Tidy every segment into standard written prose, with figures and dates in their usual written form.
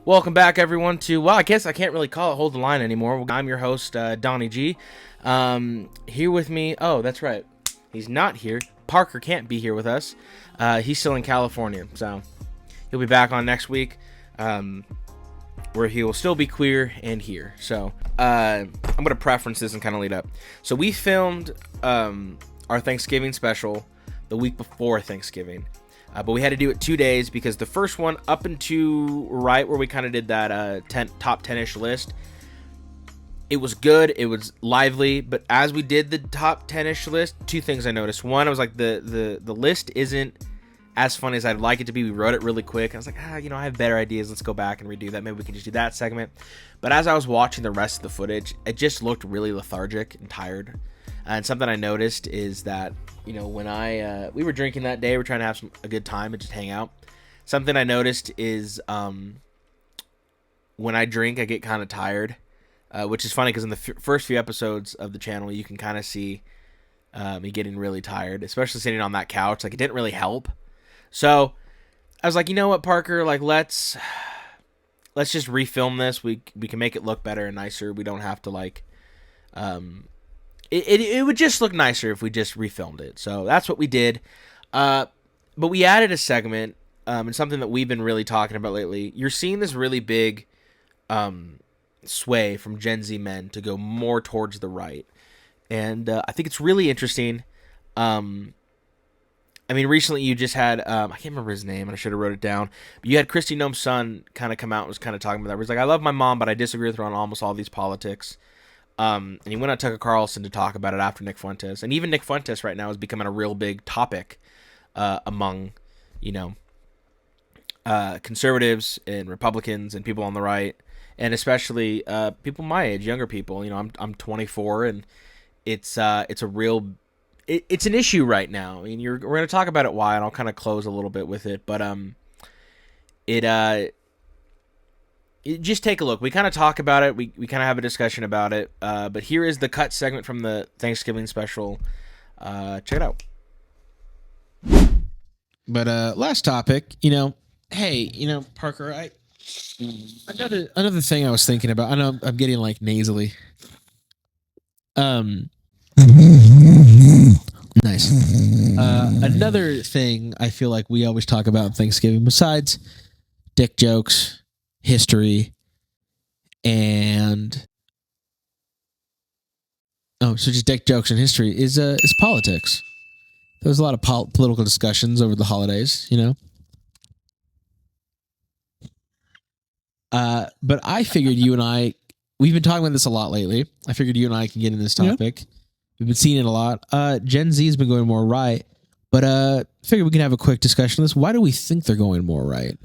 Welcome back, everyone, to, well, I guess I can't really call it Hold the Line anymore. I'm your host, Donnie G. Here with me, oh, that's right, he's not here. Parker can't be here with us. He's still in California, so he'll be back on next week, where he will still be queer and here. So I'm going to preference this and kind of lead up. So we filmed our Thanksgiving special the week before Thanksgiving. But we had to do it 2 days because the first one, up into right where we kind of did that top 10-ish list, it was good, it was lively, but as we did the top 10-ish list, two things I noticed. One, I was like, the list isn't as funny as I'd like it to be. We wrote it really quick. I was like, I have better ideas. Let's go back and redo that. Maybe we can just do that segment. But as I was watching the rest of the footage, it just looked really lethargic and tired. And something I noticed is that, when we were drinking that day, we're trying to have a good time and just hang out. Something I noticed is when I drink, I get kind of tired, which is funny because in the first few episodes of the channel, you can kind of see me getting really tired, especially sitting on that couch. Like, it didn't really help. So I was like, you know what, Parker? Like, let's just refilm this. We can make it look better and nicer. We don't have to like. It would just look nicer if we just refilmed it. So that's what we did. But we added a segment, and something that we've been really talking about lately. You're seeing this really big sway from Gen Z men to go more towards the right. And I think it's really interesting. Recently you just had, I can't remember his name, and I should have wrote it down. But you had Kristi Noem's son kind of come out and was kind of talking about that. Where he's like, I love my mom, but I disagree with her on almost all these politics. And he went on Tucker Carlson to talk about it after Nick Fuentes. And even Nick Fuentes right now is becoming a real big topic among, conservatives and Republicans and people on the right. And especially people my age, younger people. I'm 24, and it's an issue right now. We're going to talk about it why, and I'll kind of close a little bit with it. But just take a look. We kind of talk about it. We kind of have a discussion about it. But here is the cut segment from the Thanksgiving special. Check it out. But last topic, hey, Parker, another thing I was thinking about. I know I'm getting like nasally. Nice. Another thing I feel like we always talk about Thanksgiving, besides dick jokes, history, and so just dick jokes and history is politics. There was a lot of political discussions over the holidays, but I figured you and I, we've been talking about this a lot lately. I figured you and I can get in this topic. Yeah. We've been seeing it a lot. Gen Z has been going more right, but I figured we can have a quick discussion on this. Why do we think they're going more right?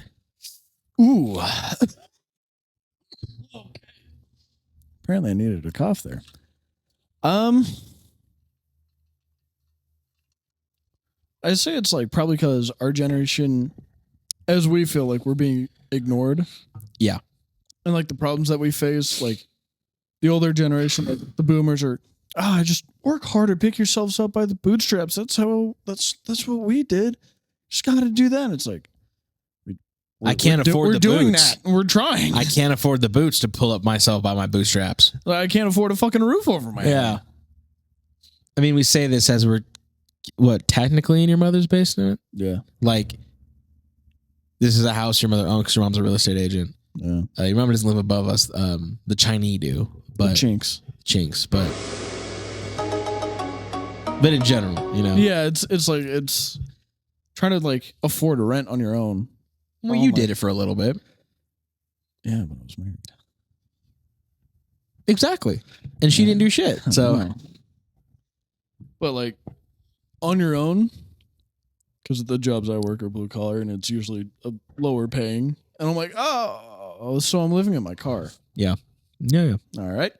Ooh. Apparently I needed a cough there. I say it's like probably because our generation, as we feel like we're being ignored. Yeah. And like the problems that we face, like the older generation, like the boomers are, just work harder, pick yourselves up by the bootstraps. That's what we did. Just got to do that. And it's like, I can't afford the boots. We're doing that. We're trying. I can't afford the boots to pull up myself by my bootstraps. I can't afford a fucking roof over my head. Yeah. We say this as we're, technically in your mother's basement? Yeah. Like, this is a house your mother owns because your mom's a real estate agent. Yeah. Your mom doesn't live above us. The Chinese do. But the chinks. But in general, Yeah, it's like, it's trying to like afford a rent on your own. Well, you did it for a little bit. Yeah, but I was married. Exactly. And she didn't do shit. So, but like on your own, because the jobs I work are blue collar and it's usually a lower paying. And I'm like, oh, so I'm living in my car. Yeah. All right.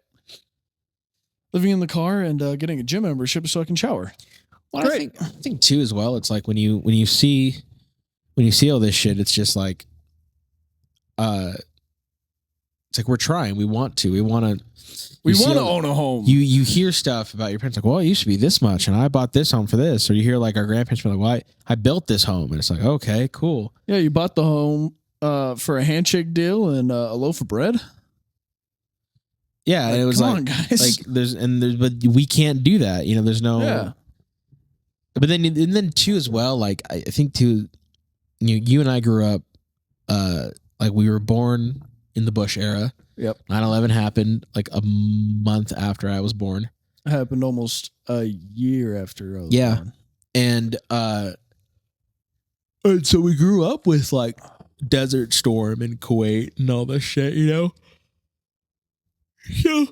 Living in the car and getting a gym membership so I can shower. Well, I think too as well. It's like when you see all this shit, it's just like, it's like we're trying. We want to own a home. You hear stuff about your parents like, well, it used to be this much, and I bought this home for this. Or you hear like our grandparents be like, well, I built this home, and it's like, okay, cool. Yeah, you bought the home for a handshake deal and a loaf of bread. Yeah, like, and it was come like, on, guys. But we can't do that. You know, there's no. Yeah. But then too as well, like I think too, you and I grew up, like we were born in the Bush era. Yep. 9/11 happened like a month after I was born. It happened almost a year after I was born. And so we grew up with like Desert Storm and Kuwait and all this shit, you know? Yeah.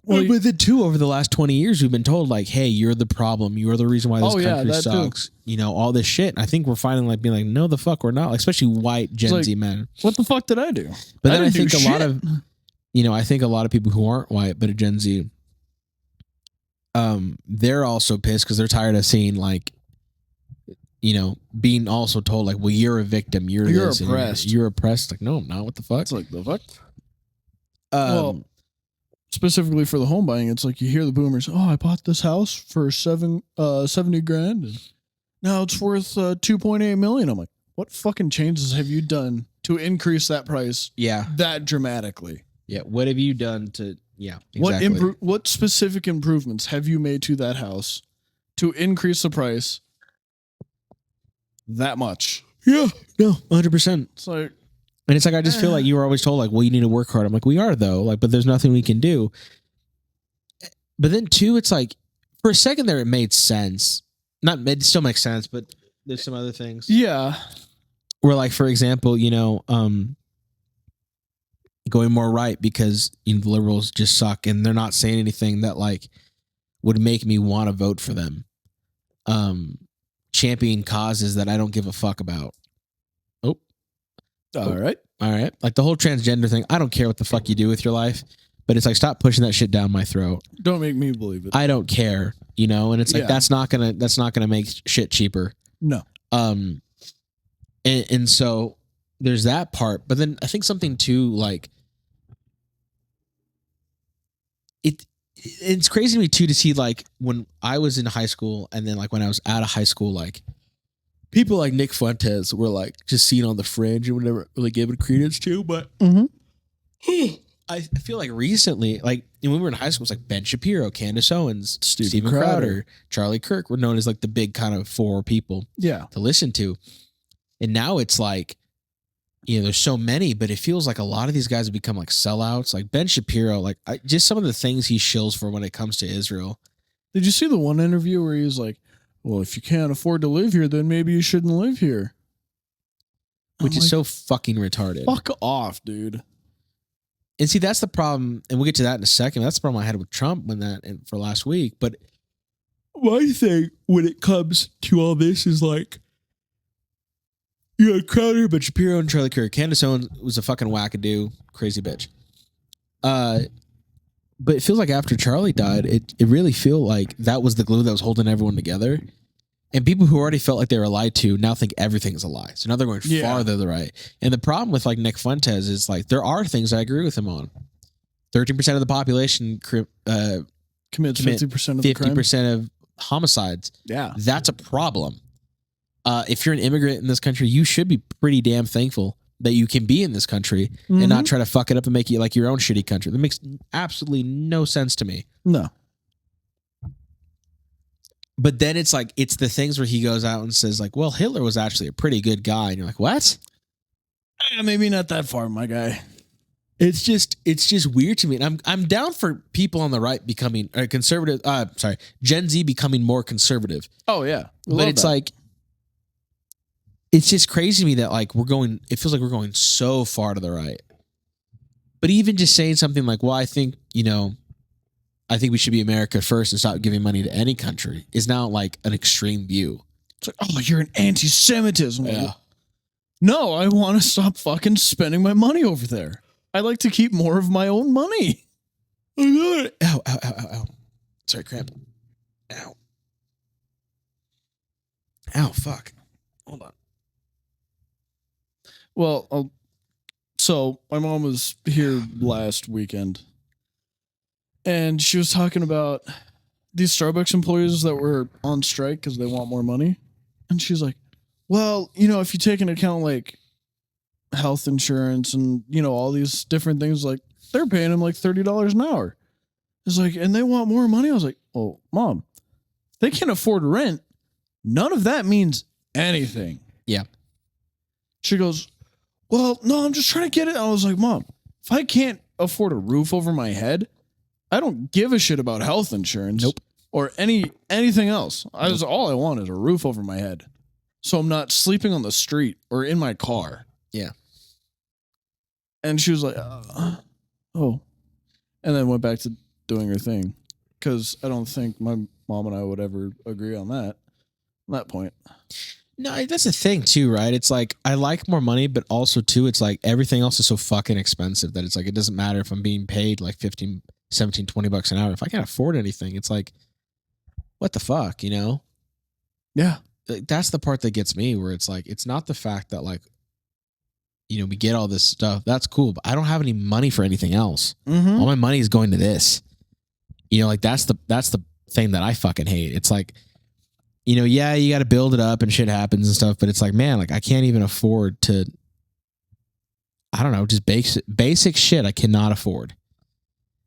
Well, but then too, over the last 20 years, we've been told like, hey, you're the problem. You're the reason why this country sucks. Too. You know, all this shit. And I think we're finally like being like, no, the fuck we're not. Like, especially white Gen Z men. What the fuck did I do? But then I think a lot of, I think a lot of people who aren't white, but a Gen Z, they're also pissed because they're tired of seeing like, being also told like, well, you're a victim. You're oppressed. You're oppressed. Like, no, I'm not. What the fuck? It's like, the fuck? Well, specifically for the home buying, it's like you hear the boomers, oh, I bought this house for $70,000 and now it's worth $2.8 million. I'm like, what fucking changes have you done to increase that price that dramatically? Yeah, what have you done to exactly. What specific improvements have you made to that house to increase the price that much? Yeah, no, 100%. It's like, and it's like, I just feel like you were always told like, well, you need to work hard. I'm like, we are though, like, but there's nothing we can do. But then too, it's like for a second there, it made sense. It still makes sense, but there's some other things. Yeah. Where like, for example, going more right because the liberals just suck and they're not saying anything that like would make me want to vote for them. Championing causes that I don't give a fuck about. All right. Like the whole transgender thing. I don't care what the fuck you do with your life, but it's like, stop pushing that shit down my throat. Don't make me believe it. I don't care, and it's like, that's not gonna make shit cheaper. No. And so there's that part, but then I think something too, like it's crazy to me too to see like when I was in high school and then like when I was out of high school, like people like Nick Fuentes were like just seen on the fringe and would never really give it credence to, but I feel like recently, like when we were in high school, it was like Ben Shapiro, Candace Owens, Steven Crowder, Charlie Kirk were known as like the big kind of four people to listen to. And now it's like, there's so many, but it feels like a lot of these guys have become like sellouts. Like Ben Shapiro, like just some of the things he shills for when it comes to Israel. Did you see the one interview where he was like, well, if you can't afford to live here, then maybe you shouldn't live here. Which is so fucking retarded. Fuck off, dude. And see, that's the problem, and we'll get to that in a second. That's the problem I had with Trump for last week. But my thing when it comes to all this is like, Crowder, but Shapiro and Charlie Kirk. Candace Owens was a fucking wackadoo, crazy bitch. But it feels like after Charlie died, it really feel like that was the glue that was holding everyone together. And people who already felt like they were lied to now think everything's a lie. So now they're going farther to the right. And the problem with like Nick Fuentes is like there are things I agree with him on. 13% of the population commits 50% of the crime. 50% of homicides. Yeah. That's a problem. If you're an immigrant in this country, you should be pretty damn thankful that you can be in this country and not try to fuck it up and make it like your own shitty country. That makes absolutely no sense to me. No. But then it's like, it's the things where he goes out and says like, well, Hitler was actually a pretty good guy. And you're like, what? Maybe not that far, my guy. It's just weird to me. And I'm down for people on the right becoming conservative. Gen Z becoming more conservative. Oh yeah. But it's like, it's just crazy to me that like it feels like we're going so far to the right. But even just saying something like, well, I think we should be America first and stop giving money to any country is now like an extreme view. It's like, oh, you're an anti-Semitism. Yeah. No, I want to stop fucking spending my money over there. I like to keep more of my own money. Ow, ow, ow, ow, ow. Sorry, cramp. Ow. Ow, fuck. Hold on. Well, so my mom was here last weekend, and she was talking about these Starbucks employees that were on strike because they want more money. And she's like, well, if you take into account like health insurance and, all these different things, like they're paying them like $30 an hour. It's like, and they want more money. I was like, oh, Mom, they can't afford rent. None of that means anything. Yeah. She goes, well, no, I'm just trying to get it. I was like, Mom, if I can't afford a roof over my head, I don't give a shit about health insurance. Nope. Or anything else. All I want is a roof over my head. So I'm not sleeping on the street or in my car. Yeah. And she was like, oh. And then went back to doing her thing. Because I don't think my mom and I would ever agree on that point. No, that's the thing too, right? It's like, I like more money, but also too, it's like everything else is so fucking expensive that it's like, it doesn't matter if I'm being paid like 15, 17, 20 bucks an hour. If I can't afford anything, it's like, what the fuck, Yeah. That's the part that gets me, where it's like, it's not the fact that like, we get all this stuff. That's cool, but I don't have any money for anything else. Mm-hmm. All my money is going to this. Like that's the thing that I fucking hate. It's like, yeah, you got to build it up and shit happens and stuff, but it's like, man, like I can't even afford to, I don't know, just basic shit I cannot afford.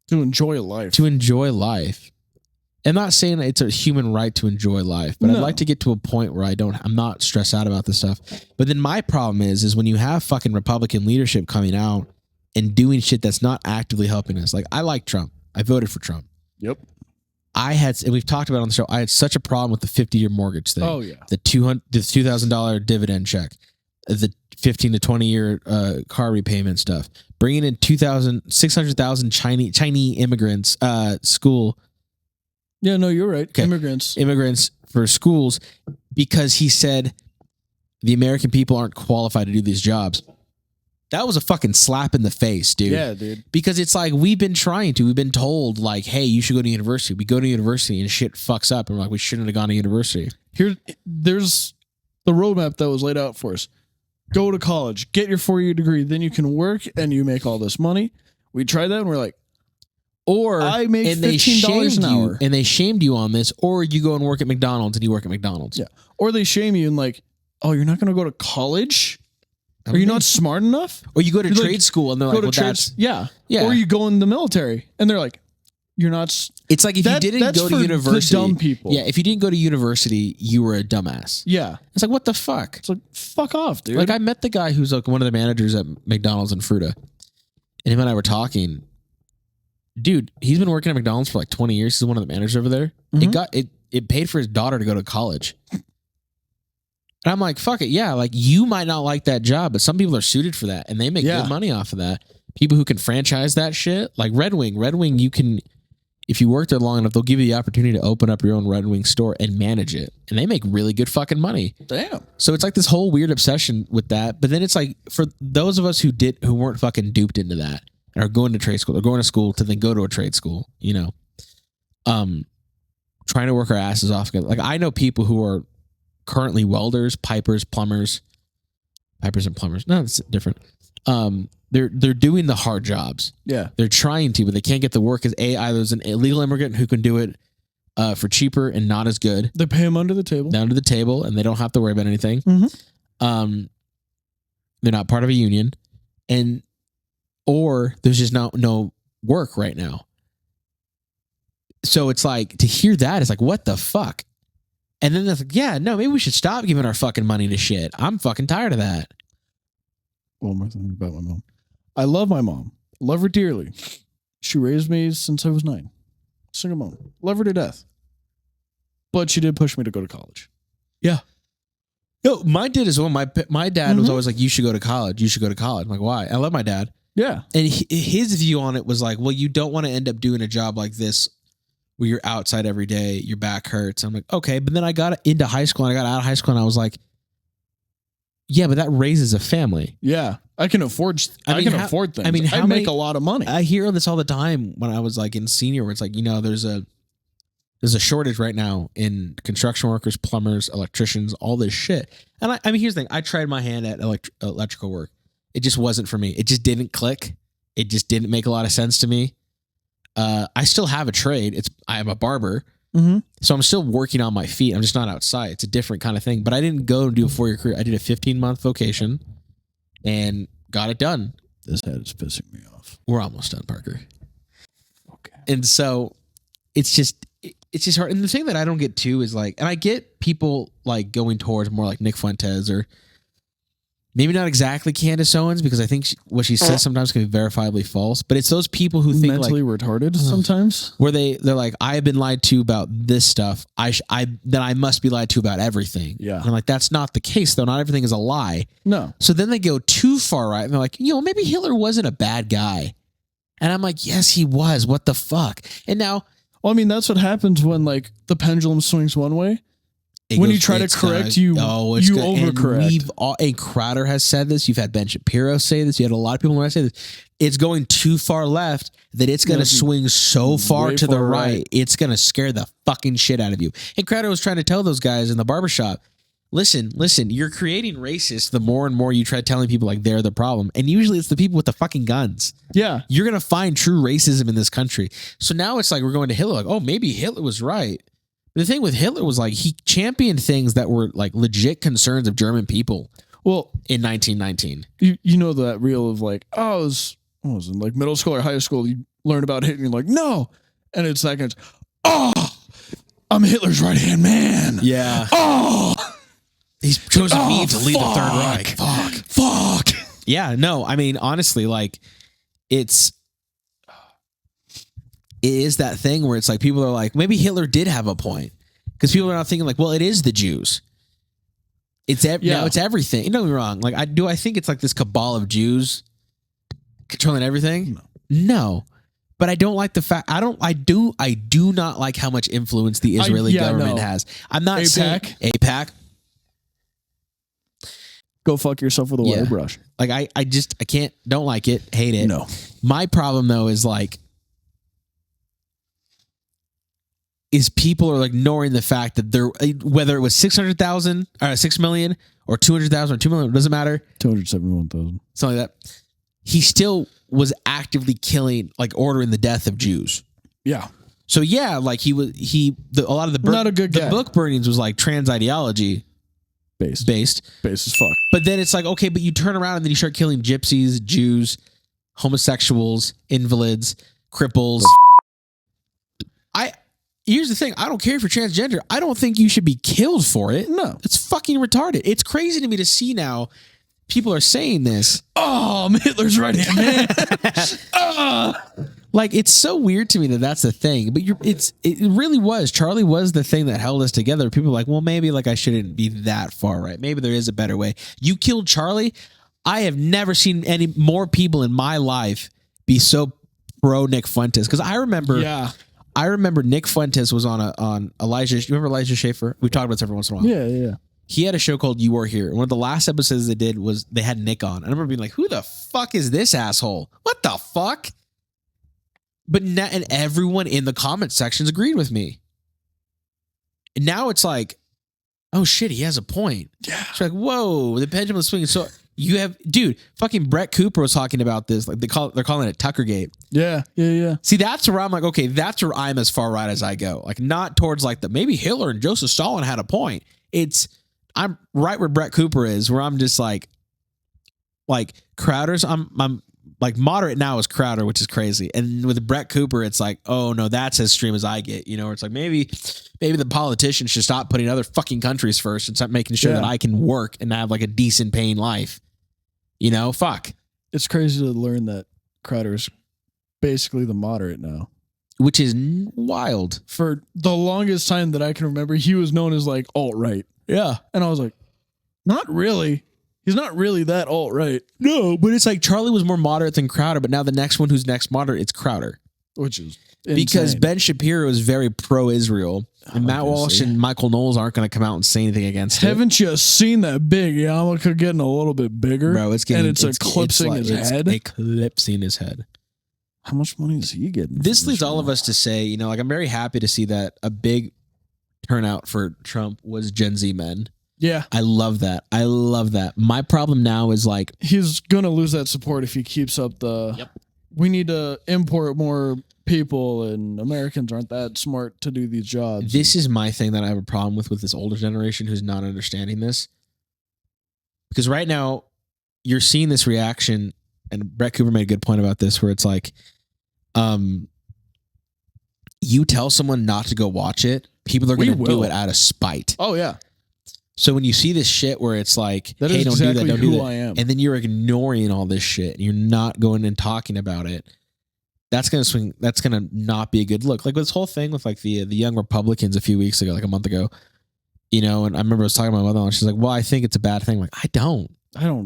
To enjoy life. I'm not saying that it's a human right to enjoy life, but No. I'd like to get to a point where I'm not stressed out about this stuff. But then my problem is when you have fucking Republican leadership coming out and doing shit that's not actively helping us. Like, I like Trump. I voted for Trump. Yep. And we've talked about it on the show, I had such a problem with the 50-year mortgage thing. Oh, yeah. The $2,000 dividend check, the 15 to 20-year car repayment stuff, bringing in 600,000 Chinese immigrants, school. Yeah, no, you're right. Okay. Immigrants for schools, because he said the American people aren't qualified to do these jobs. That was a fucking slap in the face, dude. Yeah, dude. Because it's like, we've been told like, hey, you should go to university. We go to university and shit fucks up. And we're like, we shouldn't have gone to university. There's the roadmap that was laid out for us. Go to college, get your 4-year degree, then you can work and you make all this money. We tried that and we're like, or I make $15 an hour. And they shamed you on this, or you go and work at McDonald's and you work at McDonald's. Yeah. Or they shame you and like, oh, you're not going to go to college? Are you not smart enough? Or you go to trade school and they're like, well, that's... Yeah. Yeah. Or you go in the military and they're like, you're not... It's like if you didn't go to university... the dumb people. Yeah, if you didn't go to university, you were a dumbass. Yeah. It's like, what the fuck? It's like, fuck off, dude. Like, I met the guy who's like one of the managers at McDonald's in Fruta. And him and I were talking. Dude, he's been working at McDonald's for like 20 years. He's one of the managers over there. Mhm. It paid for his daughter to go to college. And I'm like, fuck it. Yeah, like you might not like that job, but some people are suited for that and they make good money off of that. People who can franchise that shit, like Red Wing, you can, if you work there long enough, they'll give you the opportunity to open up your own Red Wing store and manage it. And they make really good fucking money. Damn. So it's like this whole weird obsession with that. But then it's like, for those of us who weren't fucking duped into that and are going to trade school, or going to school to then go to a trade school, trying to work our asses off. Like, I know people who are currently welders, pipers, plumbers. Pipers and plumbers. No, it's different. They're doing the hard jobs. Yeah. They're trying to, but they can't get the work, because either there's an illegal immigrant who can do it for cheaper and not as good. They pay them under the table. Down to the table, and they don't have to worry about anything. Mm-hmm. They're not part of a union, or there's just no work right now. So it's like, to hear that, it's like, what the fuck? And then it's like, yeah, no, maybe we should stop giving our fucking money to shit. I'm fucking tired of that. One more thing about my mom. I love my mom. Love her dearly. She raised me since I was 9. Single mom. Love her to death. But she did push me to go to college. Yeah. No, mine did as well. My dad was always like, you should go to college. You should go to college. I'm like, why? I love my dad. Yeah. And his view on it was like, well, you don't want to end up doing a job like this where you're outside every day, your back hurts. I'm like, okay. But then I got into high school and I got out of high school and I was like, yeah, but that raises a family. Yeah. I can afford afford things. I mean, I make a lot of money. I hear this all the time when I was like in senior, where it's like, there's a shortage right now in construction workers, plumbers, electricians, all this shit. And I mean, here's the thing. I tried my hand at electrical work. It just wasn't for me. It just didn't click. It just didn't make a lot of sense to me. I still have a trade. I am a barber. Mm-hmm. So I'm still working on my feet. I'm just not outside. It's a different kind of thing. But I didn't go and do a 4-year career. I did a 15-month vocation and got it done. This head is pissing me off. We're almost done, Parker. Okay. And so it's just hard. And the thing that I don't get too is like, and I get people like going towards more like Nick Fuentes or maybe not exactly Candace Owens, because I think what she says sometimes can be verifiably false, but it's those people who think mentally like, retarded sometimes, where they're like, I have been lied to about this stuff. Then I must be lied to about everything. Yeah. And I'm like, that's not the case though. Not everything is a lie. No. So then they go too far right. And they're like, maybe Hitler wasn't a bad guy. And I'm like, yes, he was. What the fuck? And now, well, I mean, that's what happens when like the pendulum swings one way. When you try to correct, you overcorrect. And Crowder has said this. You've had Ben Shapiro say this. You had a lot of people when I say this. It's going too far left that it's going to swing so far to the right. It's going to scare the fucking shit out of you. And Crowder was trying to tell those guys in the barbershop, listen, you're creating racists the more and more you try telling people like they're the problem. And usually it's the people with the fucking guns. Yeah. You're going to find true racism in this country. So now it's like we're going to Hitler. Like, oh, maybe Hitler was right. The thing with Hitler was like he championed things that were like legit concerns of German people. Well, in 1919, you know that reel of like, I was in like middle school or high school. You learn about Hitler, and you're like, no, and it's like, I'm Hitler's right hand man. Yeah. He's chosen me to lead the Third Reich. Fuck. Yeah. No, I mean honestly, like it is that thing where it's like people are like, maybe Hitler did have a point, because people are not thinking like, well, it is the Jews. Now it's everything. Don't get me wrong. Like I think it's like this cabal of Jews controlling everything. No. But I don't like the fact. I do not like how much influence the Israeli government has. I'm not saying AIPAC. Go fuck yourself with a wire brush. Like I can't. Don't like it. Hate it. No. My problem though is like. Is people are ignoring the fact that there, whether it was 600,000 or 6 million or 200,000 or 2 million, it doesn't matter. 271,000. Something like that. He still was actively killing, like ordering the death of Jews. Yeah. So yeah, like a lot of not a good guy. The book burnings was like trans ideology based as fuck. But then it's like, okay, but you turn around and then you start killing gypsies, Jews, homosexuals, invalids, cripples. Here's the thing. I don't care if you're transgender. I don't think you should be killed for it. No. It's fucking retarded. It's crazy to me to see now people are saying this. Oh, I'm Hitler's right hand man. Like, it's so weird to me that that's the thing. But it really was. Charlie was the thing that held us together. People are like, well, maybe like I shouldn't be that far right. Maybe there is a better way. You killed Charlie. I have never seen any more people in my life be so pro Nick Fuentes. Because I remember Nick Fuentes was on Elijah. You remember Elijah Schaefer? We've talked about this every once in a while. Yeah. He had a show called You Are Here. One of the last episodes they did was they had Nick on. And I remember being like, who the fuck is this asshole? What the fuck? But and everyone in the comment sections agreed with me. And now it's like, oh shit, he has a point. Yeah. It's like, whoa, the pendulum is swinging. So you have, dude, fucking Brett Cooper was talking about this. Like they're calling it Tuckergate. Yeah. See, that's where I'm like, okay, that's where I'm as far right as I go. Like not towards like maybe Hitler and Joseph Stalin had a point. I'm right where Brett Cooper is, where I'm just like Crowder's. I'm like moderate now is Crowder, which is crazy. And with Brett Cooper, it's like, oh no, that's as extreme as I get. You know, it's like maybe the politicians should stop putting other fucking countries first and start making sure that I can work and have like a decent paying life. You know, fuck. It's crazy to learn that Crowder's basically the moderate now. Which is wild. For the longest time that I can remember, he was known as like alt-right. Yeah. And I was like, not really. He's not really that alt-right. No, but it's like Charlie was more moderate than Crowder, but now the next one who's next moderate, it's Crowder. Which is Because insane. Ben Shapiro is very pro-Israel, and Matt Walsh and Michael Knowles aren't going to come out and say anything against it. Haven't you seen that big yarmulke getting a little bit bigger? Bro, it's getting, and it's eclipsing his head. Eclipsing his head. How much money is he getting? This leads all of us to say, you know, like I'm very happy to see that a big turnout for Trump was Gen Z men. Yeah. I love that. I love that. My problem now is like he's going to lose that support if he keeps up the we need to import more people and Americans aren't that smart to do these jobs. This is my thing that I have a problem with this older generation who's not understanding this. Because right now you're seeing this reaction, and Brett Cooper made a good point about this, where it's like, you tell someone not to go watch it, people are going to do it out of spite. Oh yeah. So when you see this shit where it's like, that hey, is don't exactly do that, don't do who that, I am. and then you're ignoring all this shit, and you're not going and talking about it, that's gonna swing. That's gonna not be a good look. Like this whole thing with like the young Republicans a few weeks ago, like a month ago, you know. And I remember I was talking to my mother, and she's like, "Well, I think it's a bad thing." I'm like, I don't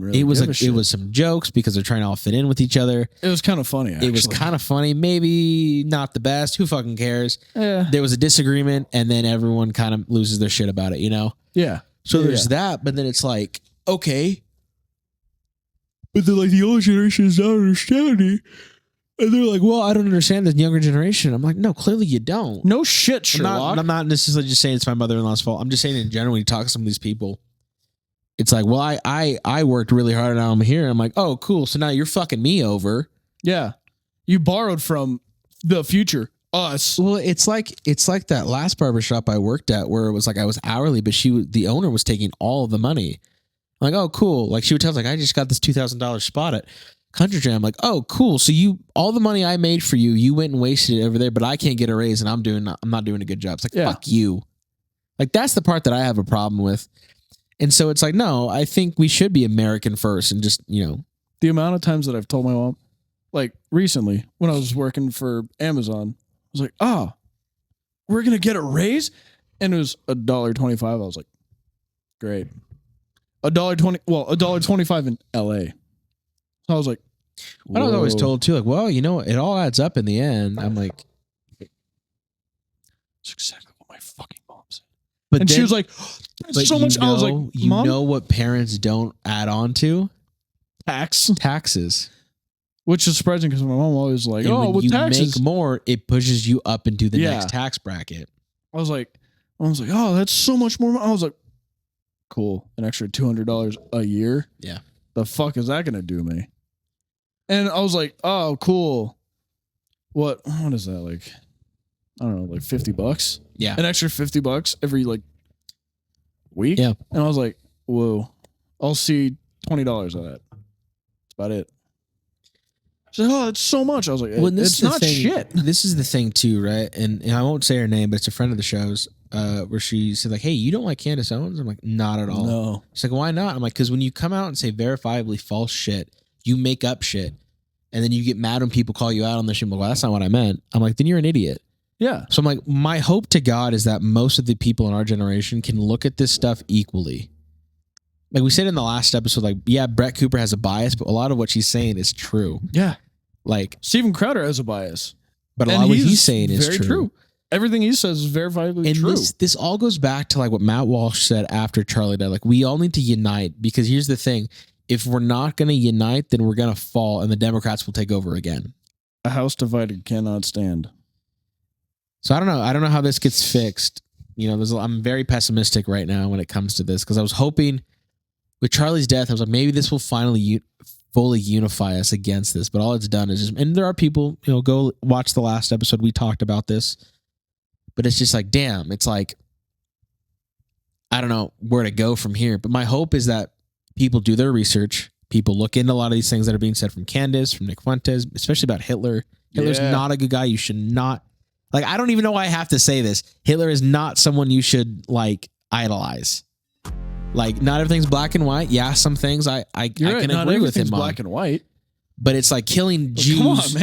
really. It was give a shit. it was some jokes because they're trying to all fit in with each other. It was kind of funny. Actually. It was kind of funny, maybe not the best. Who fucking cares? Yeah. There was a disagreement, and then everyone kind of loses their shit about it, you know. Yeah. So there's that, but then it's like, okay, but then like the older generation is not understanding, and they're like, well, I don't understand the younger generation. I'm like, no, clearly you don't. No shit, Sherlock. I'm not necessarily just saying it's my mother-in-law's fault. I'm just saying in general, when you talk to some of these people, it's like, well, I worked really hard and now I'm here. I'm like, oh, cool. So now you're fucking me over. Yeah, you borrowed from the future. Us. Well, it's like that last barbershop I worked at where it was like I was hourly, but the owner was taking all of the money. I'm like, oh, cool. Like she would tell us, like, I just got this $2,000 spot at Country Jam. I'm like, oh, cool. So all the money I made for you, you went and wasted it over there, but I can't get a raise and I'm not doing a good job. It's like, fuck you. Like that's the part that I have a problem with. And so it's like, no, I think we should be American first and just, you know. The amount of times that I've told my mom, like recently when I was working for Amazon, I was like, oh, we're going to get a raise? And it was $1.25. I was like, great. $1.20. Well, $1.25 in LA. So I was like, I was always told too, like, well, you know, it all adds up in the end. I'm like, that's exactly what my fucking mom said. But and then, she was like, that's so much. I was like, you Mom? know what parents don't add on to? Taxes. Which is surprising because my mom always like, and when with you taxes. make more, it pushes you up into the next tax bracket. I was like, oh, that's so much more. I was like, cool. An extra $200 a year. Yeah. The fuck is that going to do me? And I was like, oh, cool. What is that? Like, I don't know, like $50? Yeah. An extra $50 every like week? Yeah. And I was like, whoa, I'll see $20 of that. That's about it. She's like, oh, it's so much. I was like, it's not shit. This is the thing too, right? And I won't say her name, but it's a friend of the show's where she said like, hey, you don't like Candace Owens? I'm like, not at all. No. She's like, why not? I'm like, because when you come out and say verifiably false shit, you make up shit. And then you get mad when people call you out on this shit. I'm like, well, that's not what I meant. I'm like, then you're an idiot. Yeah. So I'm like, my hope to God is that most of the people in our generation can look at this stuff equally. Like we said in the last episode, like, yeah, Brett Cooper has a bias, but a lot of what she's saying is true. Yeah. Like Steven Crowder has a bias. But a lot of what he's saying is very true. Everything he says is verifiably and true. This all goes back to like what Matt Walsh said after Charlie died. Like we all need to unite because here's the thing. If we're not going to unite, then we're going to fall and the Democrats will take over again. A house divided cannot stand. So I don't know. I don't know how this gets fixed. You know, I'm very pessimistic right now when it comes to this because I was hoping with Charlie's death, I was like, maybe this will finally fully unify us against this. But all it's done is just, and there are people, you know, go watch the last episode. We talked about this, but it's just like, damn, it's like, I don't know where to go from here. But my hope is that people do their research. People look into a lot of these things that are being said from Candace, from Nick Fuentes, especially about Hitler. Hitler's not a good guy. You should not, like, I don't even know why I have to say this. Hitler is not someone you should, like, idolize. Like, not everything's black and white. Yeah, some things I can agree with him on. Black and white. But it's like killing Jews. Come on,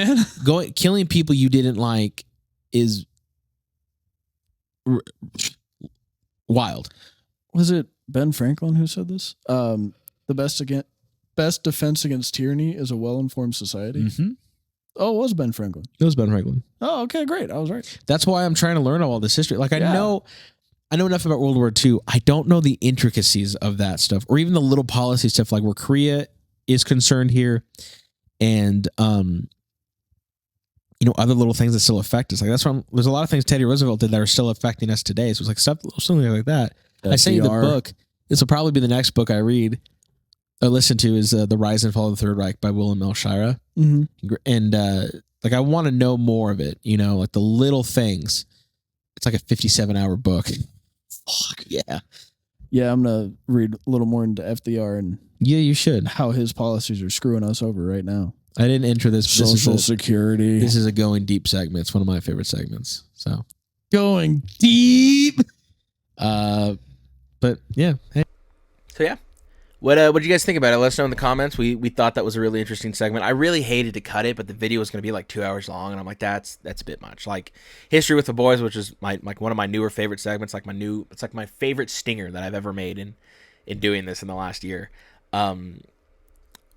man. Killing people you didn't like is wild. Was it Ben Franklin who said this? The best defense against tyranny is a well-informed society. Mm-hmm. Oh, it was Ben Franklin. It was Ben Franklin. Oh, okay, great. I was right. That's why I'm trying to learn all this history. Like, Yeah. I know enough about World War II. I don't know the intricacies of that stuff, or even the little policy stuff, like where Korea is concerned here, and other little things that still affect us. Like that's why there's a lot of things Teddy Roosevelt did that are still affecting us today. So it's like something like that. I sent you the book. This will probably be the next book I read or listen to is The Rise and Fall of the Third Reich by Willem L. Shira. Mm-hmm. And like I want to know more of it. Like the little things. It's like a 57-hour book. Fuck yeah. Yeah, I'm gonna read a little more into FDR and you should. How his policies are screwing us over right now. I didn't enter this. Social Security. This is a going deep segment. It's one of my favorite segments. So going deep. But yeah. Hey. So yeah. What did you guys think about it? Let us know in the comments. We thought that was a really interesting segment. I really hated to cut it, but the video was going to be like 2 hours long, and I'm like, that's a bit much. Like History with the Boys, which is one of my newer favorite segments, it's like my favorite stinger that I've ever made in doing this in the last year. It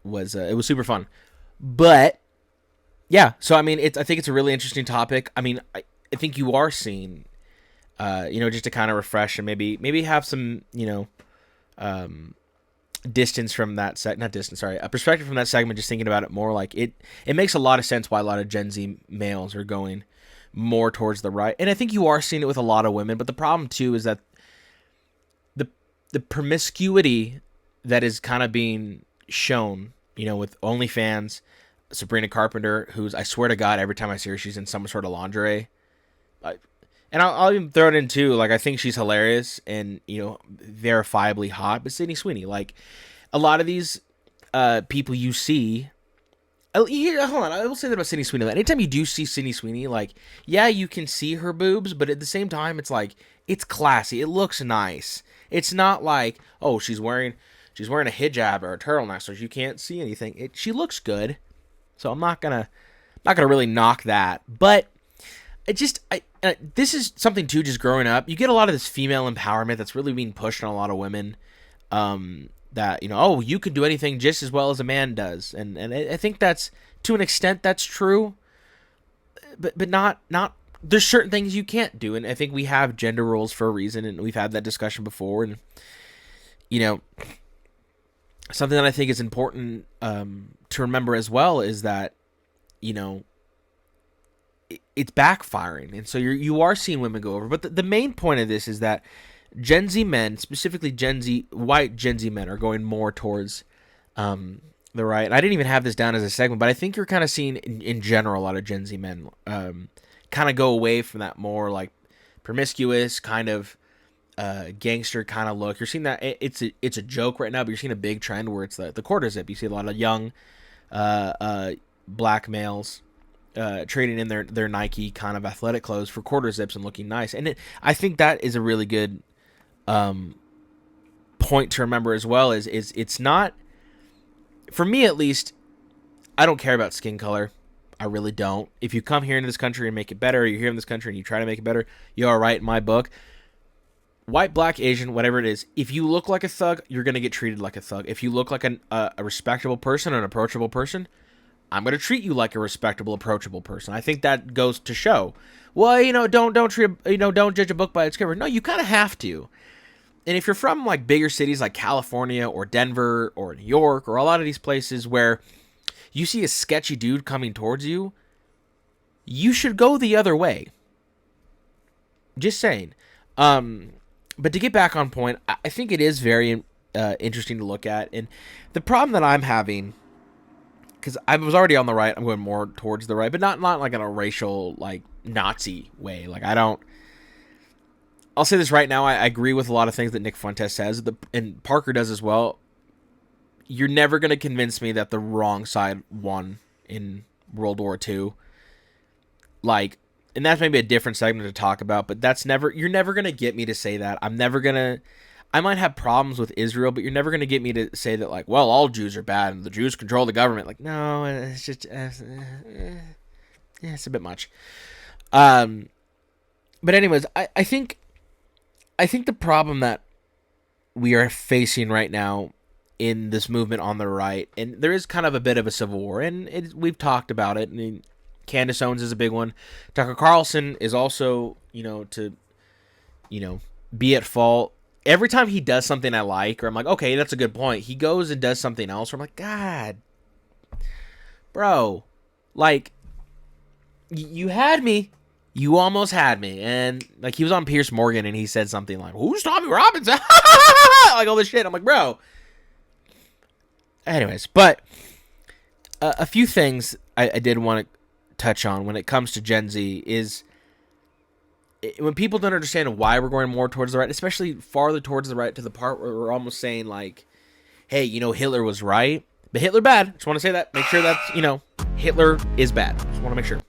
was super fun. But yeah, so I mean, I think it's a really interesting topic. I mean, I think you are seeing, just to kind of refresh and maybe have some, distance from that a perspective from that segment, just thinking about it more. Like it makes a lot of sense why a lot of Gen Z males are going more towards the right, and I think you are seeing it with a lot of women. But the problem too is that the promiscuity that is kind of being shown, with OnlyFans, Sabrina Carpenter, who's, I swear to God, every time I see her, she's in some sort of lingerie. And I'll even throw it in too. Like, I think she's hilarious and, verifiably hot. But Sydney Sweeney, like, a lot of these people you see. Hold on. I will say that about Sydney Sweeney. Anytime you do see Sydney Sweeney, like, yeah, you can see her boobs, but at the same time, it's like, it's classy. It looks nice. It's not like, oh, she's wearing a hijab or a turtleneck, so you can't see anything. She looks good, so I'm not gonna really knock that. But this is something too. Just growing up, you get a lot of this female empowerment that's really being pushed on a lot of women. That you can do anything just as well as a man does, and I think that's, to an extent, that's true. But not. There's certain things you can't do, and I think we have gender roles for a reason, and we've had that discussion before, and something that I think is important to remember as well is that it's backfiring, and so you are seeing women go over. But the main point of this is that Gen Z men, specifically white Gen Z men, are going more towards the right. And I didn't even have this down as a segment, but I think you're kind of seeing in general a lot of Gen Z men kind of go away from that more like promiscuous kind of gangster kind of look. You're seeing that it's a joke right now, but you're seeing a big trend where it's the quarter zip. You see a lot of young black males trading in their Nike kind of athletic clothes for quarter zips and looking nice. And I think that is a really good point to remember as well. Is it's not, for me at least, I don't care about skin color. I really don't. If you come here into this country and make it better, or you're here in this country and you try to make it better, you're all right in my book. White, black, Asian, whatever it is, if you look like a thug, you're going to get treated like a thug. If you look like a respectable person, an approachable person, I'm going to treat you like a respectable, approachable person. I think that goes to show. Well, don't judge a book by its cover. No, you kind of have to. And if you're from like bigger cities like California or Denver or New York or a lot of these places where you see a sketchy dude coming towards you, you should go the other way. Just saying. But to get back on point, I think it is very interesting to look at. And the problem that I'm having, because I was already on the right, I'm going more towards the right, but not like in a racial, like, Nazi way. Like, I'll say this right now, I agree with a lot of things that Nick Fuentes says, and Parker does as well. You're never going to convince me that the wrong side won in World War II. Like, and that's maybe a different segment to talk about, but you're never going to get me to say that. I might have problems with Israel, but you're never going to get me to say that, like, well, all Jews are bad and the Jews control the government. Like, no, it's just, it's a bit much. But anyways, I think the problem that we are facing right now in this movement on the right, and there is kind of a bit of a civil war, and we've talked about it. I mean, Candace Owens is a big one. Tucker Carlson is also, be at fault. Every time he does something I like, or I'm like, okay, that's a good point, he goes and does something else, where I'm like, God, bro, like, you had me. You almost had me. And, like, he was on Piers Morgan, and he said something like, who's Tommy Robbins? Like, all this shit. I'm like, bro. Anyways, but a few things I did want to touch on when it comes to Gen Z is when people don't understand why we're going more towards the right, especially farther towards the right, to the part where we're almost saying, like, hey, Hitler was right, but Hitler bad. Just want to say that. Make sure that's, Hitler is bad. Just want to make sure.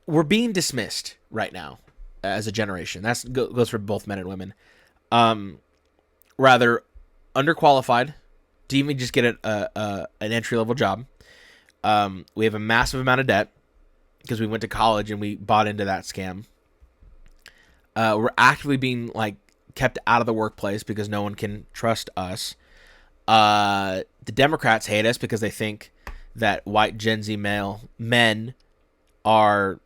We're being dismissed right now as a generation. That goes for both men and women. Rather underqualified to even just get an entry-level job. We have a massive amount of debt because we went to college and we bought into that scam. We're actively being, like, kept out of the workplace because no one can trust us. The Democrats hate us because they think that white Gen Z men are,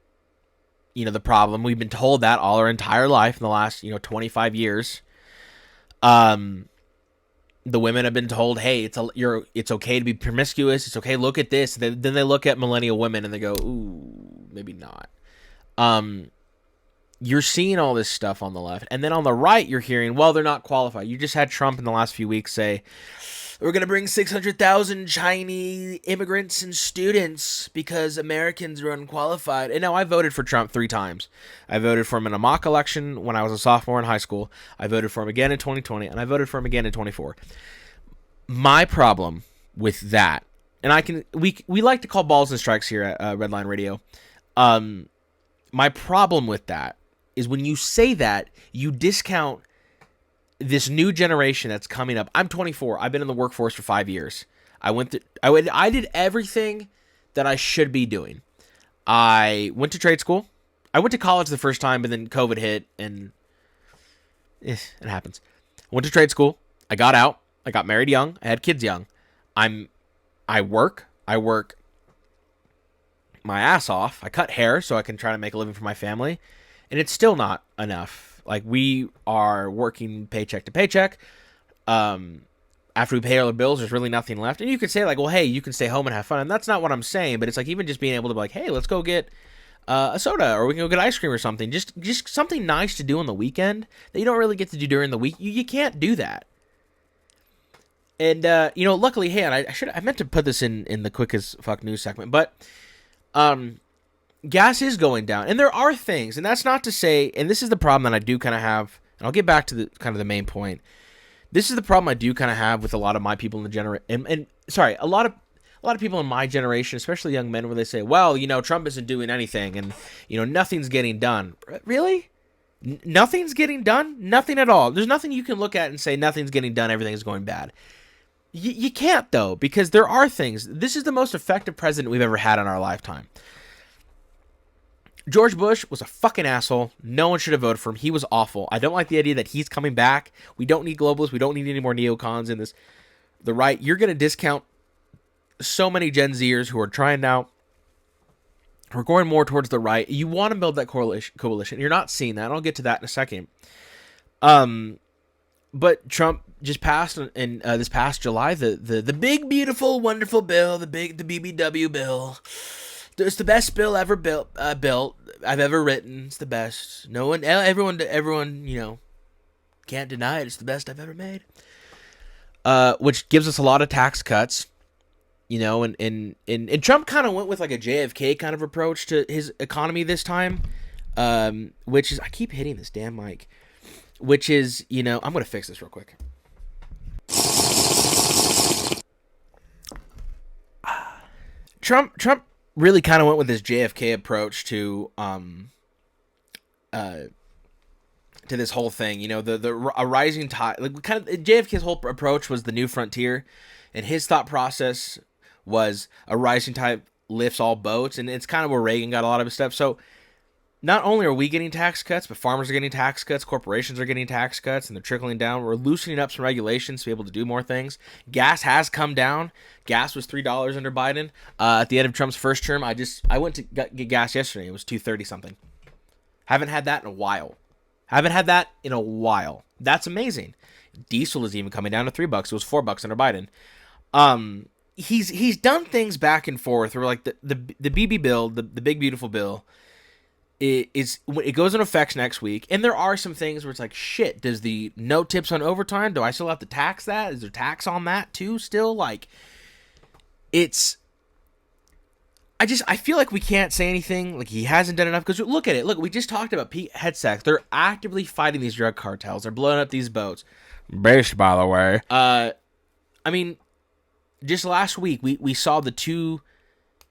the problem. We've been told that all our entire life in the last, 25 years. The women have been told, hey, it's okay to be promiscuous. It's okay. Look at this. Then they look at millennial women and they go, ooh, maybe not. You're seeing all this stuff on the left. And then on the right, you're hearing, well, they're not qualified. You just had Trump in the last few weeks say, we're going to bring 600,000 Chinese immigrants and students because Americans are unqualified. And now I voted for Trump 3 times. I voted for him in a mock election when I was a sophomore in high school. I voted for him again in 2020, and I voted for him again in 24. My problem with that, and we like to call balls and strikes here at Redline Radio. My problem with that is when you say that, you discount this new generation that's coming up. I'm 24. I've been in the workforce for 5 years. I did everything that I should be doing. I went to trade school. I went to college the first time, but then COVID hit, and it happens. I went to trade school. I got out. I got married young. I had kids young. I work my ass off. I cut hair so I can try to make a living for my family, and it's still not enough. Like, we are working paycheck to paycheck. After we pay all our bills, there's really nothing left. And you could say, like, well, hey, you can stay home and have fun. And that's not what I'm saying. But it's like, even just being able to be like, hey, let's go get a soda, or we can go get ice cream or something. Just something nice to do on the weekend that you don't really get to do during the week. You can't do that. And, luckily, hey, and I meant to put this in the quick as fuck news segment, but gas is going down, and there are things, and that's not to say, and this is the problem that I do kind of have, and I'll get back to the main point. This is the problem I do kind of have with a lot of my people in the generation, a lot of people in my generation, especially young men, where they say, well, Trump isn't doing anything, and, nothing's getting done. Really? Nothing's getting done? Nothing at all. There's nothing you can look at and say nothing's getting done, everything is going bad. You can't, though, because there are things. This is the most effective president we've ever had in our lifetime. George Bush was a fucking asshole. No one should have voted for him. He was awful. I don't like the idea that he's coming back. We don't need globalists. We don't need any more neocons in this. The right, you're going to discount so many Gen Zers who are trying now. We're going more towards the right. You want to build that coalition. You're not seeing that. I'll get to that in a second. But Trump just passed in this past July the big, beautiful, wonderful bill, the BBW bill. It's the best bill ever built I've ever written. It's the best. Everyone, can't deny it. It's the best I've ever made. Which gives us a lot of tax cuts, and Trump kind of went with like a JFK kind of approach to his economy this time, which is, I keep hitting this damn mic, which is, I'm going to fix this real quick. Trump really kind of went with this JFK approach to this whole thing. A rising tide. Like, kind of JFK's whole approach was the new frontier, and his thought process was a rising tide lifts all boats, and it's kind of where Reagan got a lot of his stuff. So not only are we getting tax cuts, but farmers are getting tax cuts, corporations are getting tax cuts, and they're trickling down. We're loosening up some regulations to be able to do more things. Gas has come down. Gas was $3 under Biden. At the end of Trump's first term, I went to get gas yesterday. It was $2.30 something. Haven't had that in a while. That's amazing. Diesel is even coming down to $3. It was $4 under Biden. He's done things back and forth. Where like the BB bill, the big beautiful bill, it goes into effect next week, and there are some things where it's like, shit, does the no tips on overtime, do I still have to tax that? Is there tax on that too still? Like, I feel like we can't say anything, like he hasn't done enough, because look at it. Look, we just talked about Pete Hegseth. They're actively fighting these drug cartels. They're blowing up these boats. Based, by the way. I mean, just last week, we saw the 2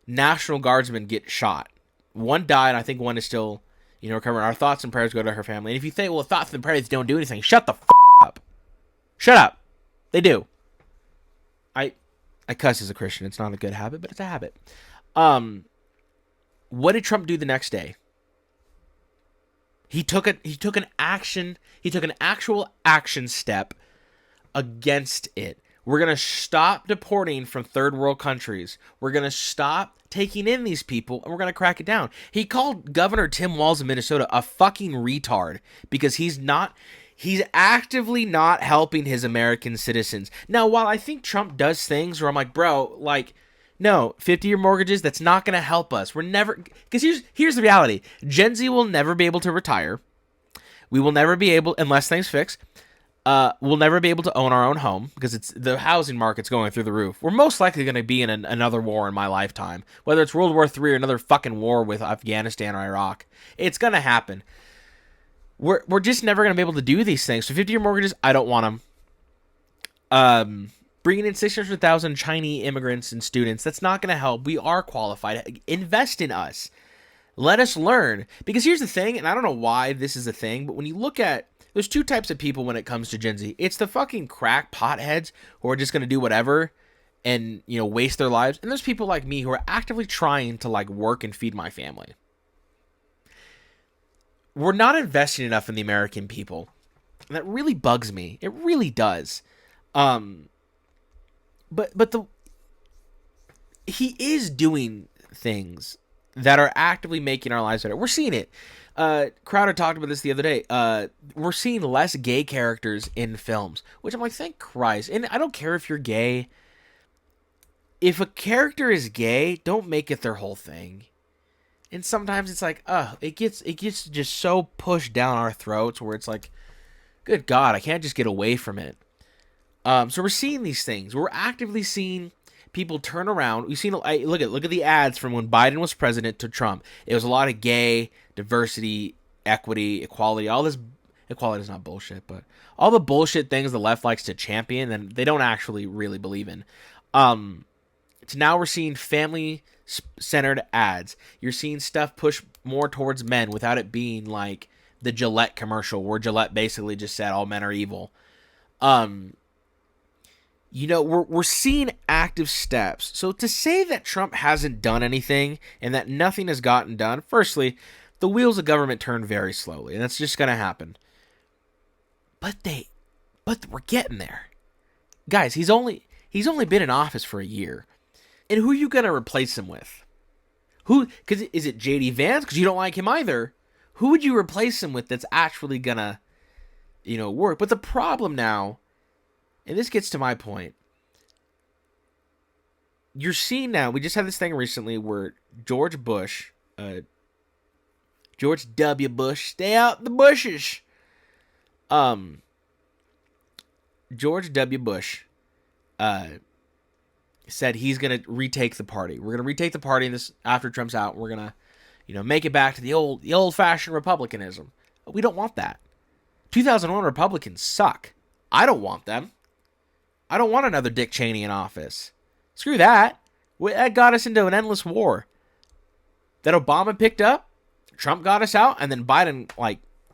National Guardsmen get shot. One died, I think one is still, recovering. Our thoughts and prayers go to her family. And if you think, well, thoughts and prayers don't do anything, shut the up. Shut up. They do. I cuss as a Christian. It's not a good habit, but it's a habit. What did Trump do the next day? He took an actual action step against it. We're going to stop deporting from third world countries. We're going to stop taking in these people, and we're going to crack it down. He called Governor Tim Walz of Minnesota a fucking retard because he's actively not helping his American citizens. Now, while I think Trump does things where I'm like, bro, like, no, 50-year mortgages, that's not going to help us. We're never, because here's the reality. Gen Z will never be able to retire. We will never be able, unless things fix, we'll never be able to own our own home because the housing market's going through the roof. We're most likely going to be in another war in my lifetime, whether it's World War III or another fucking war with Afghanistan or Iraq. It's going to happen. We're just never going to be able to do these things. So 50-year mortgages, I don't want them. Bringing in 600,000 Chinese immigrants and students, that's not going to help. We are qualified. Invest in us. Let us learn. Because here's the thing, and I don't know why this is a thing, but when you look at, there's 2 types of people when it comes to Gen Z. It's the fucking crack potheads who are just going to do whatever and, waste their lives. And there's people like me who are actively trying to, like, work and feed my family. We're not investing enough in the American people. And that really bugs me. It really does. But he is doing things that are actively making our lives better. We're seeing it. Crowder talked about this the other day. We're seeing less gay characters in films, which I'm like, thank Christ. And I don't care if you're gay. If a character is gay, don't make it their whole thing. And sometimes it's like, it gets just so pushed down our throats where it's like, good God, I can't just get away from it. So we're seeing these things. We're actively seeing people turn around. We've seen, look at the ads from when Biden was president to Trump. It was a lot of gay, diversity, equity, equality. All this equality is not bullshit, but all the bullshit things the left likes to champion and they don't actually really believe in. So now we're seeing family-centered ads. You're seeing stuff push more towards men without it being like the Gillette commercial where Gillette basically just said all men are evil. We're seeing active steps. So to say that Trump hasn't done anything and that nothing has gotten done, firstly, the wheels of government turn very slowly, and that's just going to happen. But we're getting there. Guys, he's only been in office for a year. And who are you going to replace him with? Cuz is it JD Vance cuz you don't like him either? Who would you replace him with that's actually going to work? But the problem now, and this gets to my point. You're seeing now, we just had this thing recently where George W. Bush, stay out the bushes. George W. Bush said he's going to retake the party. We're going to retake the party in this after Trump's out. We're going to, make it back to the old-fashioned Republicanism. We don't want that. 2001 Republicans suck. I don't want them. I don't want another Dick Cheney in office. Screw that. That got us into an endless war. That Obama picked up, Trump got us out, and then Biden,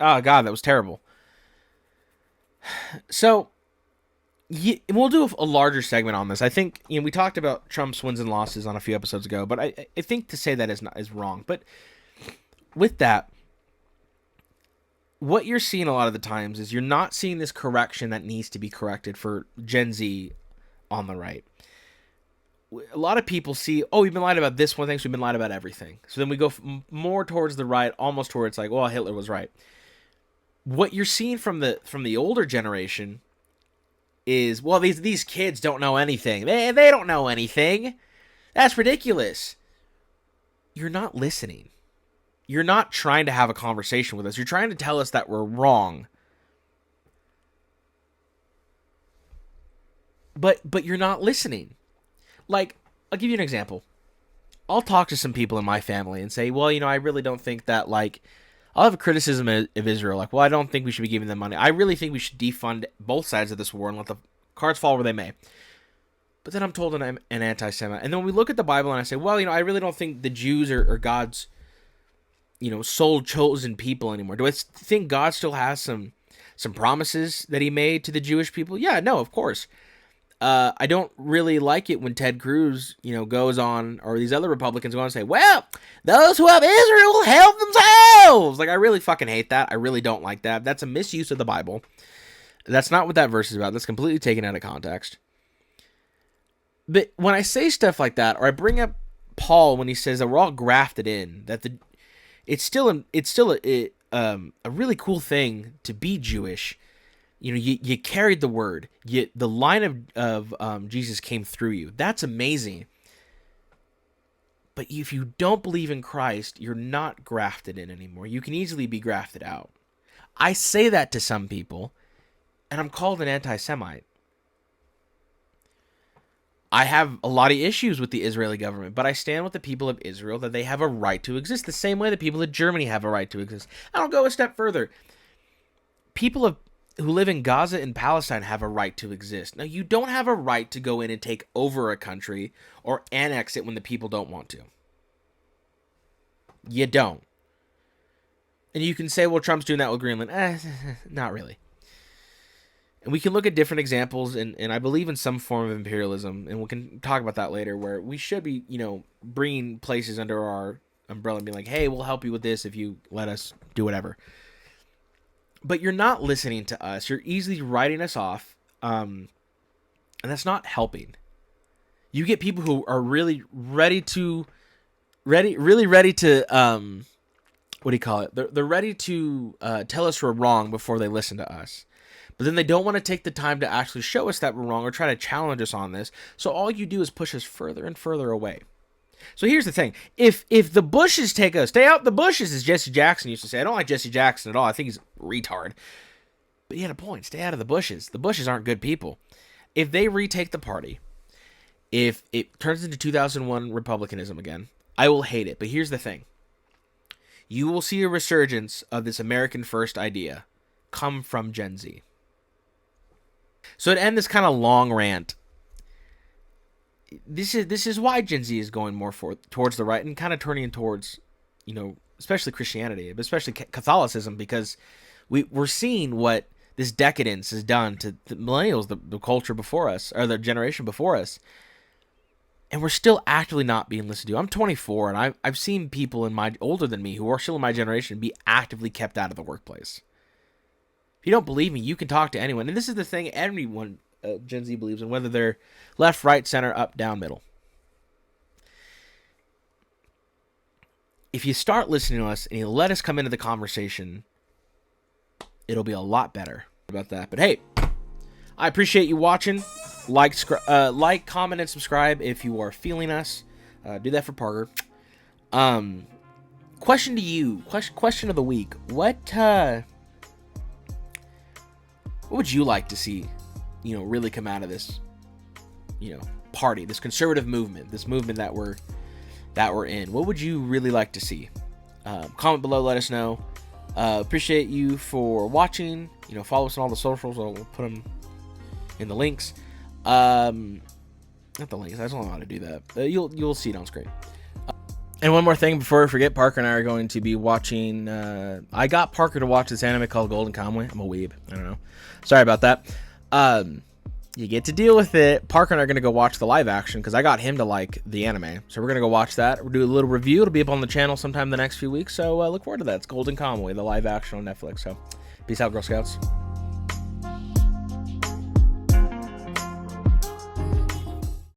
oh God, that was terrible. So, we'll do a larger segment on this. I think, we talked about Trump's wins and losses on a few episodes ago, but I think to say that is wrong. But with that, what you're seeing a lot of the times is you're not seeing this correction that needs to be corrected for Gen Z on the right. A lot of people see, oh, we've been lied about this one thing, so we've been lied about everything. So then we go more towards the right, almost towards like, well, Hitler was right. What you're seeing from the older generation is, well, these kids don't know anything. They don't know anything. That's ridiculous. You're not listening. You're not trying to have a conversation with us. You're trying to tell us that we're wrong. But you're not listening. Like, I'll give you an example. I'll talk to some people in my family and say, well, I really don't think that, like, I'll have a criticism of Israel. Like, well, I don't think we should be giving them money. I really think we should defund both sides of this war and let the cards fall where they may. But then I'm told I'm an anti-Semite. And then when we look at the Bible and I say, well, I really don't think the Jews are God's, sole chosen people anymore. Do I think God still has some promises that he made to the Jewish people? Yeah, no, of course. I don't really like it when Ted Cruz, goes on, or these other Republicans go on and say, well, those who have Israel will help themselves. Like, I really fucking hate that. I really don't like that. That's a misuse of the Bible. That's not what that verse is about. That's completely taken out of context. But when I say stuff like that, or I bring up Paul when he says that we're all grafted in, that it's still a really cool thing to be Jewish. You carried the word. The line of Jesus came through you. That's amazing. But if you don't believe in Christ, you're not grafted in anymore. You can easily be grafted out. I say that to some people, and I'm called an anti-Semite. I have a lot of issues with the Israeli government, but I stand with the people of Israel that they have a right to exist, the same way the people of Germany have a right to exist. I don't go a step further. People who live in Gaza and Palestine have a right to exist. Now, you don't have a right to go in and take over a country or annex it when the people don't want to. You don't. And you can say, well, Trump's doing that with Greenland. Not really. And we can look at different examples, and I believe in some form of imperialism, and we can talk about that later, where we should be, bringing places under our umbrella and being like, hey, we'll help you with this if you let us do whatever. But you're not listening to us. You're easily writing us off, and that's not helping. You get people who are really ready to, what do you call it? They're ready to tell us we're wrong before they listen to us. But then they don't want to take the time to actually show us that we're wrong or try to challenge us on this. So all you do is push us further and further away. So here's the thing. If the Bushes take us, stay out the bushes, as Jesse Jackson used to say. I don't like Jesse Jackson at all. I think he's a retard. But he had a point. Stay out of the bushes. The Bushes aren't good people. If they retake the party, if it turns into 2001 Republicanism again, I will hate it. But here's the thing. You will see a resurgence of this American First idea come from Gen Z. So to end this kind of long rant, this is why Gen Z is going more towards the right and kind of turning towards, especially Christianity, but especially Catholicism, because we're seeing what this decadence has done to the millennials, the culture before us, or the generation before us, and we're still actively not being listened to. I'm 24, and I've seen people older than me who are still in my generation be actively kept out of the workplace. If you don't believe me, you can talk to anyone. And this is the thing everyone Gen Z believes in, whether they're left, right, center, up, down, middle. If you start listening to us and you let us come into the conversation, it'll be a lot better about that. But hey, I appreciate you watching. Like, comment, and subscribe if you are feeling us. Do that for Parker. Question to you. Question of the week. What would you like to see, really come out of this, party, this conservative movement, this movement that we're in? What would you really like to see? Comment below, let us know. Appreciate you for watching. Follow us on all the socials. I'll put them in the links. Not the links. I just don't know how to do that. You'll see it on screen. And one more thing before I forget, Parker and I are going to be watching. I got Parker to watch this anime called Golden Kamuy. I'm a weeb. I don't know. Sorry about that. You get to deal with it. Parker and I are going to go watch the live action because I got him to like the anime. So we're going to go watch that. We'll do a little review. It'll be up on the channel sometime the next few weeks. So look forward to that. It's Golden Conway, the live action on Netflix. So peace out, Girl Scouts.